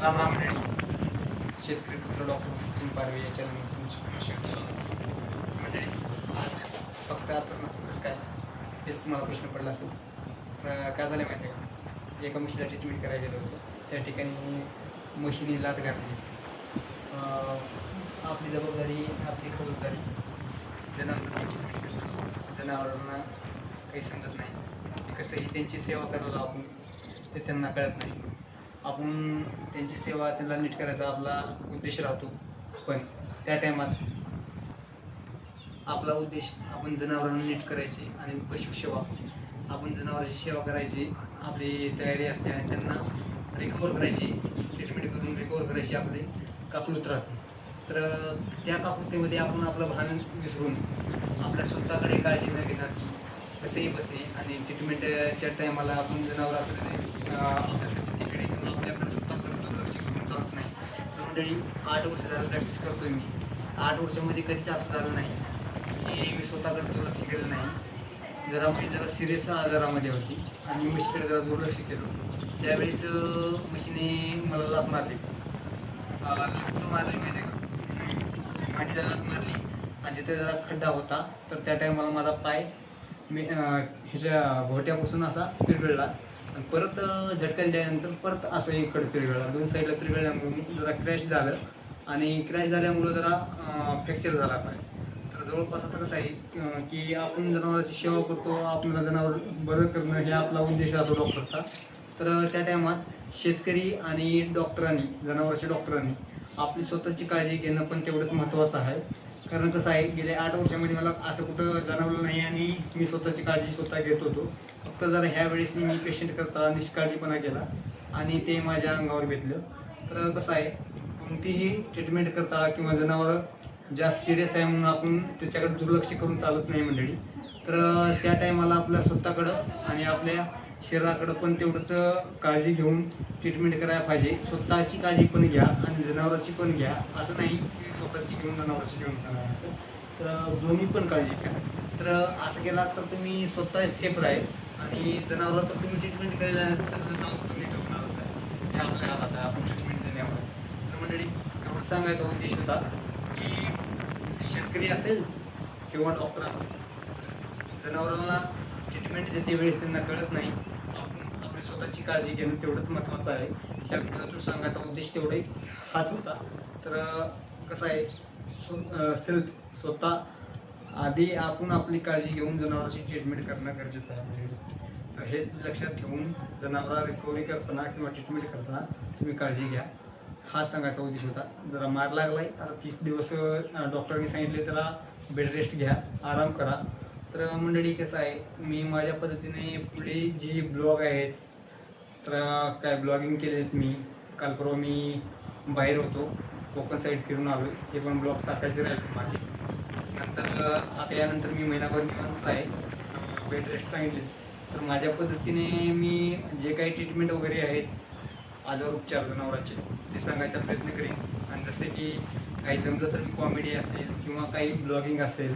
राम राम मंडळी. शेतकरी पुत्र डॉक्टर सचिन पारवे या चॅनलवर तुमचे मंडळी. आज फक्त आता कसं काय हेच तुम्हाला प्रश्न पडला असेल. काय झालं माहिती आहे का, एका म्हशीला ट्रीटमेंट करायला गेलो होतो. त्या ठिकाणी म्हशीने लात घातली. आपली जबाबदारी, आपली खबरदारी जनावरांची ट्रीटमेंट करणं. जनावरांना काही समजत नाही, कसंही त्यांची सेवा करायला आपण ते त्यांना कळत नाही. आपण त्यांची सेवा त्यांना नीट करायचा आपला उद्देश राहतो, पण त्या टायमात आपला उद्देश आपण जनावरांना नीट करायची आणि पशुसेवा आपण जनावरांची सेवा करायची आपली तयारी असते आणि त्यांना रिकवर करायची, ट्रीटमेंट करून रिकवर करायची आपली कापलूत राहते. तर त्या कापलुतीमध्ये आपण आपलं भान विसरून आपल्या स्वतःकडे काळजी न घेणार की कसेही बसणे आणि ट्रीटमेंटच्या टायमाला आपण जनावरांकडे तिकडे किंवा आपल्याकडे स्वतःकडे दुर्लक्ष करून चालत नाही. तर मंडळी 8 वर्ष झालं प्रॅक्टिस करतोय मी. 8 वर्षामध्ये कधीच असं झालं नाही की मी स्वतःकडे दुर्लक्ष केलं नाही. जरा मी जरा सिरियस आजारामध्ये होती आणि म्हशीकडे जरा दुर्लक्ष केलं. त्यावेळेस म्हशीने मला लाथ मारली. लाथ मारली माहिती आहे का, मांडीला लाथ मारली आणि जिथे जरा खड्डा होता तर त्या टायमाला माझा पाय मी ह्याच्या घोट्यापासून असा पिरगळला आणि परत झटका दिल्यानंतर परत असं इकडे पिरगळला. 2 साईडला पिरगळल्यामुळे जरा क्रॅश झालं आणि क्रॅश झाल्यामुळं जरा फ्रॅक्चर झाला पाय. तर जवळपास आता कसं आहे की आपण जनावरांची सेवा करतो, आपल्याला जनावर बरं करणं हे आपला उद्देश राहतो डॉक्टरचा. तर त्या टायमात शेतकरी आणि डॉक्टरांनी, जनावरांच्या डॉक्टरांनी आपली स्वतःची काळजी घेणं पण तेवढंच महत्त्वाचं आहे. कारण कसं आहे, गेल्या 8 वर्षामध्ये मला असं कुठं जाणवलं नाही आणि मी स्वतःची काळजी स्वतः घेत होतो. फक्त जरा ह्या वेळेस मी पेशंट करता निष्काळजीपणा केला आणि ते माझ्या अंगावर बेतलं. तर कसं आहे, कोणतीही ट्रीटमेंट करता किंवा जनावर जास्त सिरियस आहे म्हणून आपण त्याच्याकडे दुर्लक्ष करून चालत नाही मंडळी. तर त्या टायमाला आपल्या स्वतःकडं आणि आपल्या शरीराकडं पण तेवढंच काळजी घेऊन ट्रीटमेंट करायला पाहिजे. स्वतःची काळजी पण घ्या आणि जनावरांची पण घ्या. असं नाही की स्वतःची घेऊन जनावरांची घेऊन करणार असं. तर दोन्ही पण काळजी घ्या. तर असं केला तर तुम्ही स्वतः सेफ राहील आणि जनावरांचं तुम्ही ट्रीटमेंट केल्यानंतर जनावर तुम्ही ठेवणार असं आहे. हे आपल्या हातात आहे, आपण ट्रीटमेंट देण्यावर. तर मंडळी, एवढं सांगायचा उद्देश होता की शेतकरी असेल किंवा डॉक्टर असेल, जनावरांना ट्रीटमेंट देते वेळेस त्यांना कळत नाही. आपण आपली स्वतःची काळजी घेणं तेवढंच महत्त्वाचं आहे. ह्या व्हिडिओतून सांगायचा उद्देश तेवढे हाच होता. तर कसं आहे, स्वतः आधी आपण आपली काळजी घेऊन जनावरांची ट्रीटमेंट करणं गरजेचं आहे म्हणजे. तर हेच लक्षात ठेवून जनावरांना रिकव्हरी करताना किंवा ट्रीटमेंट करताना तुम्ही काळजी घ्या, हा सांगायचा उद्देश होता. जरा मार लागलाय, आता 30 दिवस डॉक्टरांनी सांगितले त्याला बेड रेस्ट घ्या, आराम करा. तर मंडळी कसं आहे, मी माझ्या पद्धतीने पुढे जी ब्लॉग आहेत तर काय ब्लॉगिंग केले आहेत मी. काल परवा मी बाहेर होतो, कोकण साईड फिरून आलो. ते पण ब्लॉग टाकायचे राहिले माझे. नंतर आता यानंतर मी महिनाभर निवांत आहे, बेड रेस्ट सांगितले. तर माझ्या पद्धतीने मी जे काही ट्रीटमेंट वगैरे आहेत, आजार उपचार जनावरांचे, ते सांगायचा प्रयत्न करेन. आणि जसे की काही जमलं तर मी कॉमेडी असेल किंवा काही ब्लॉगिंग असेल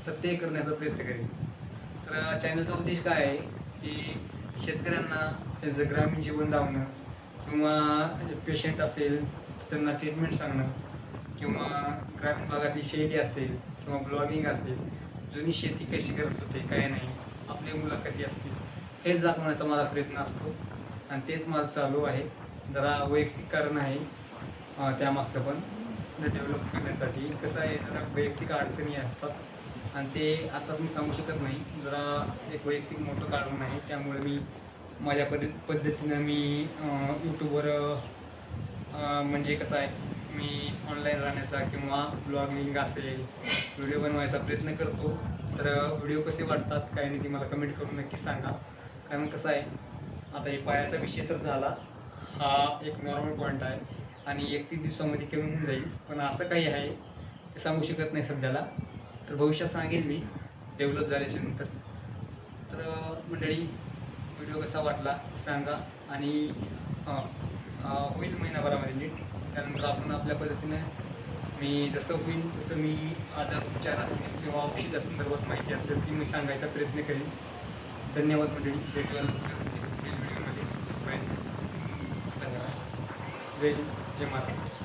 तर ते करण्याचा प्रयत्न करेन. तर चॅनलचा उद्देश काय आहे की शेतकऱ्यांना त्यांचं ग्रामीण जीवन दावणं किंवा पेशंट असेल तर त्यांना ट्रीटमेंट सांगणं किंवा ग्रामीण भागातली शैली असेल किंवा ब्लॉगिंग असेल, जुनी शेती कशी करत होते काय नाही, आपल्या मुलाखती असतील, हेच दाखवण्याचा माझा प्रयत्न असतो आणि तेच माझं चालू आहे. जरा वैयक्तिक कारण आहे त्यामागचं पण डेव्हलप करण्यासाठी. कसं आहे, जरा वैयक्तिक अडचणी असतात आणि ते आताच मी सांगू शकत नाही. जरा एक वैयक्तिक मोठं कारण आहे, त्यामुळे मी माझ्या पद्धतीनं मी यूट्यूबवर म्हणजे कसं आहे, मी ऑनलाईन राहण्याचा किंवा ब्लॉगिंग असेल व्हिडिओ बनवायचा प्रयत्न करतो. तर व्हिडिओ कसे वाटतात काय नाही ते मला कमेंट करून नक्की सांगा. कारण कसं आहे, आता हे पायाचा विषय तर झाला, हा एक नॉर्मल पॉईंट आहे आणि 31 दिवसामध्ये कमी होऊन जाईल. पण असं काही आहे ते सांगू शकत नाही सध्याला. तर भविष्यात सांगेन मी डेव्हलप झाल्याच्या नंतर. तर मंडळी, व्हिडिओ कसा वाटला सांगा आणि होईल महिनाभरामध्ये नीट. त्यानंतर आपण आपल्या पद्धतीने मी जसं होईल तसं मी आजार उपचार असतील किंवा औषधा संदर्भात माहिती असेल ती मी सांगायचा प्रयत्न करेन. धन्यवाद मंडळी. भेटूया व्हिडिओमध्ये. धन्यवाद. जय हिंद जय महाराष्ट्र.